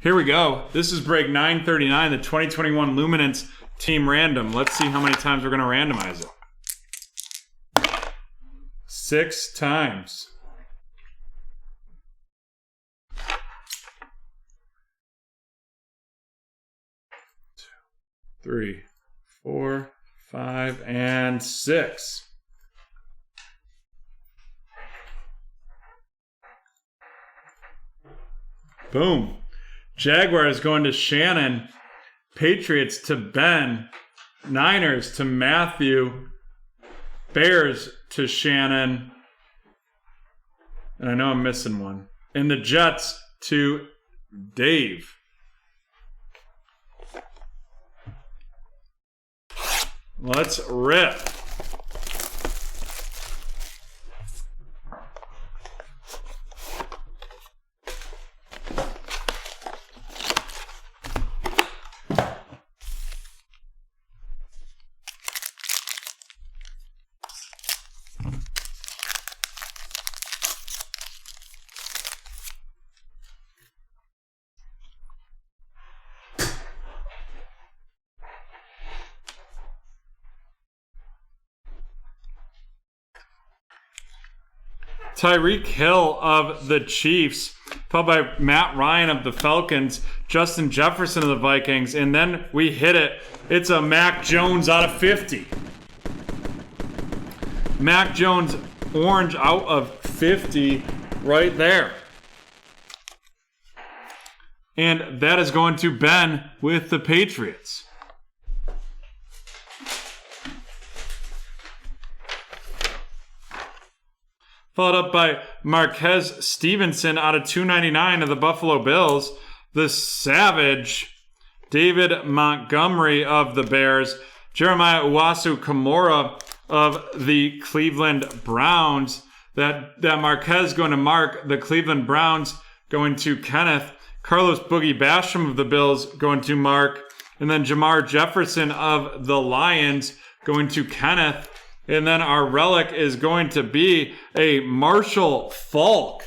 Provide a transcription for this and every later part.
Here we go. This is break 939, the 2021 Luminance Team Random. Let's see how many times we're going to randomize it. 6 times. 2, 3, 4, 5, and 6. Boom. Jaguars going to Shannon. Patriots to Ben. Niners to Matthew. Bears to Shannon. And I know I'm missing one. And the Jets to Dave. Let's rip. Tyreek Hill of the Chiefs, followed by Matt Ryan of the Falcons, Justin Jefferson of the Vikings, and then we hit it. It's a Mac Jones out of 50. Mac Jones orange out of 50 right there. And that is going to Ben with the Patriots. Followed up by Marquez Stevenson out of 299 of the Buffalo Bills. The Savage, David Montgomery of the Bears. Jeremiah Uwasu-Kamara of the Cleveland Browns. That Marquez going to Mark. The Cleveland Browns going to Kenneth. Carlos Boogie Basham of the Bills going to Mark. And then Jamar Jefferson of the Lions going to Kenneth. And then our relic is going to be a Marshall Faulk,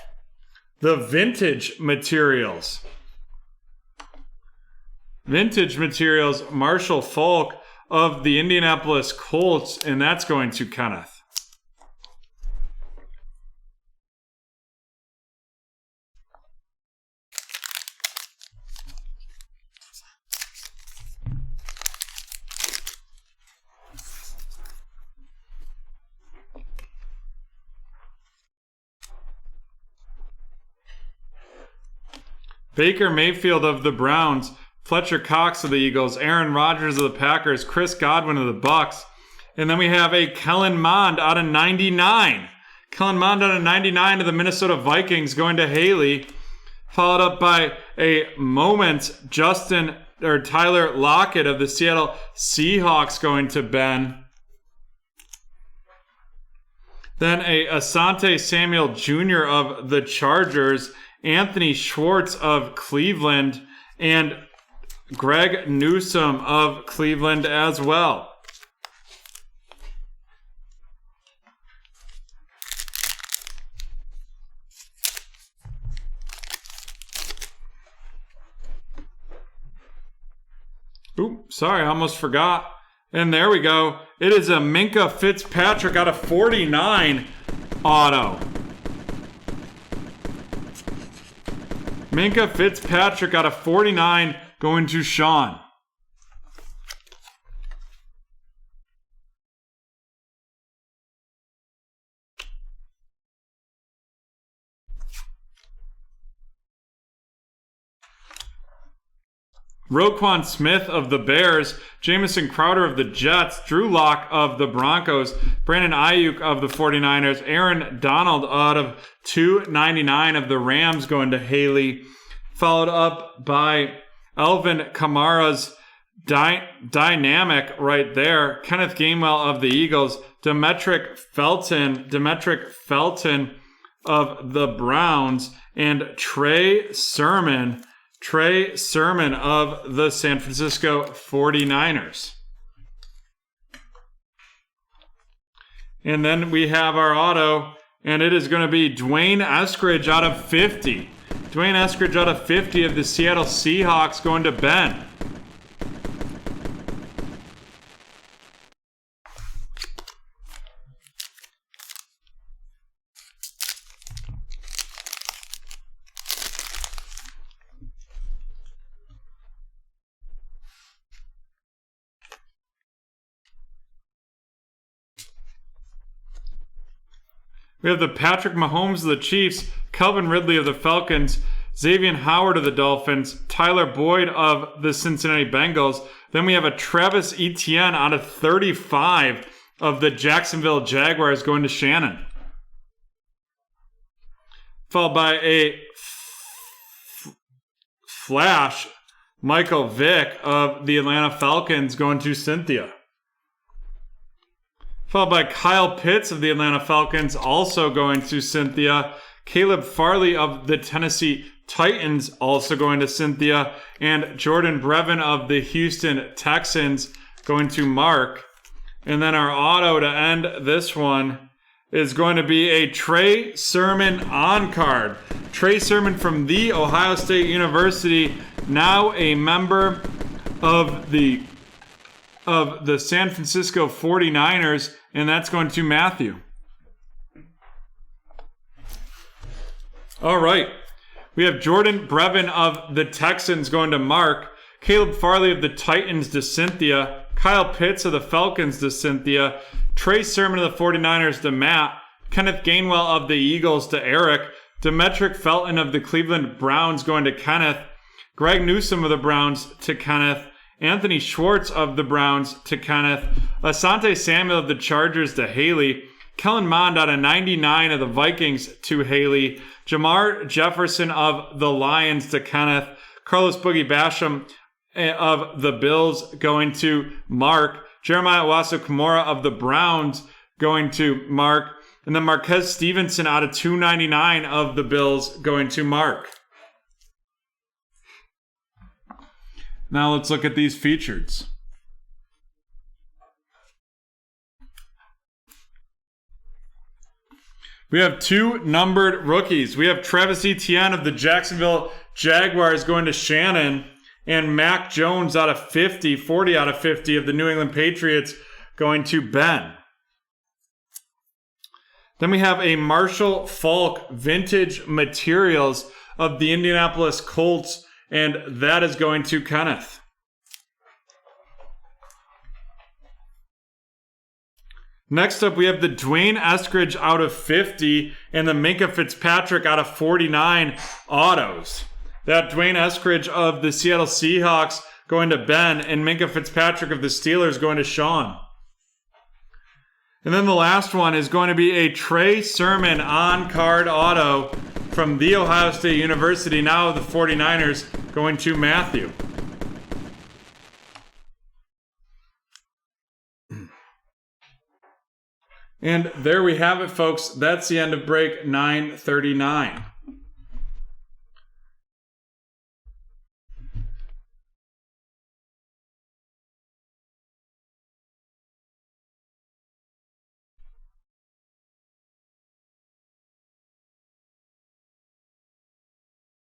the Vintage Materials. Vintage Materials, Marshall Faulk of the Indianapolis Colts, and that's going to Kenneth. Baker Mayfield of the Browns, Fletcher Cox of the Eagles, Aaron Rodgers of the Packers, Chris Godwin of the Bucks. And then we have a Kellen Mond out of 99. Kellen Mond out of 99 of the Minnesota Vikings going to Haley. Followed up by a Moments Tyler Lockett of the Seattle Seahawks going to Ben. Then a Asante Samuel Jr. of the Chargers, Anthony Schwartz of Cleveland, and Greg Newsome of Cleveland as well. Oop, sorry, I almost forgot. And there we go. It is a Minkah Fitzpatrick out of 49 auto. Minkah Fitzpatrick out of 49 going to Sean. Roquan Smith of the Bears, Jamison Crowder of the Jets, Drew Lock of the Broncos, Brandon Ayuk of the 49ers, Aaron Donald out of 299 of the Rams going to Haley, followed up by Alvin Kamara's dynamic right there, Kenneth Gainwell of the Eagles, Demetric Felton of the Browns, and Trey Sermon of the San Francisco 49ers. And then we have our auto, and it is going to be Dwayne Eskridge out of 50. Dwayne Eskridge out of 50 of the Seattle Seahawks going to Ben. We have the Patrick Mahomes of the Chiefs, Calvin Ridley of the Falcons, Xavier Howard of the Dolphins, Tyler Boyd of the Cincinnati Bengals. Then we have a Travis Etienne out of 35 of the Jacksonville Jaguars going to Shannon. Followed by a flash, Michael Vick of the Atlanta Falcons going to Cynthia. Followed by Kyle Pitts of the Atlanta Falcons, also going to Cynthia. Caleb Farley of the Tennessee Titans, also going to Cynthia. And Jordan Brevin of the Houston Texans, going to Mark. And then our auto to end this one is going to be a Trey Sermon on card. Trey Sermon from The Ohio State University, now a member of the San Francisco 49ers, and that's going to Matthew. All right. We have Jordan Brevin of the Texans going to Mark, Caleb Farley of the Titans to Cynthia, Kyle Pitts of the Falcons to Cynthia, Trey Sermon of the 49ers to Matt, Kenneth Gainwell of the Eagles to Eric, Demetric Felton of the Cleveland Browns going to Kenneth, Greg Newsome of the Browns to Kenneth, Anthony Schwartz of the Browns to Kenneth, Asante Samuel of the Chargers to Haley, Kellen Mond out of 99 of the Vikings to Haley, Jamar Jefferson of the Lions to Kenneth, Carlos Boogie Basham of the Bills going to Mark, Jeremiah Owusu-Koramoah of the Browns going to Mark, and then Marquez Stevenson out of 299 of the Bills going to Mark. Now let's look at these features. We have two numbered rookies. We have Travis Etienne of the Jacksonville Jaguars going to Shannon, and Mac Jones out of 40 out of 50 of the New England Patriots going to Ben. Then we have a Marshall Faulk Vintage Materials of the Indianapolis Colts, and that is going to Kenneth. Next up, we have the Dwayne Eskridge out of 50 and the Minkah Fitzpatrick out of 49 autos. That Dwayne Eskridge of the Seattle Seahawks going to Ben, and Minkah Fitzpatrick of the Steelers going to Sean. And then the last one is going to be a Trey Sermon on-card auto from The Ohio State University, now the 49ers, going to Matthew. And there we have it, folks. That's the end of break 939.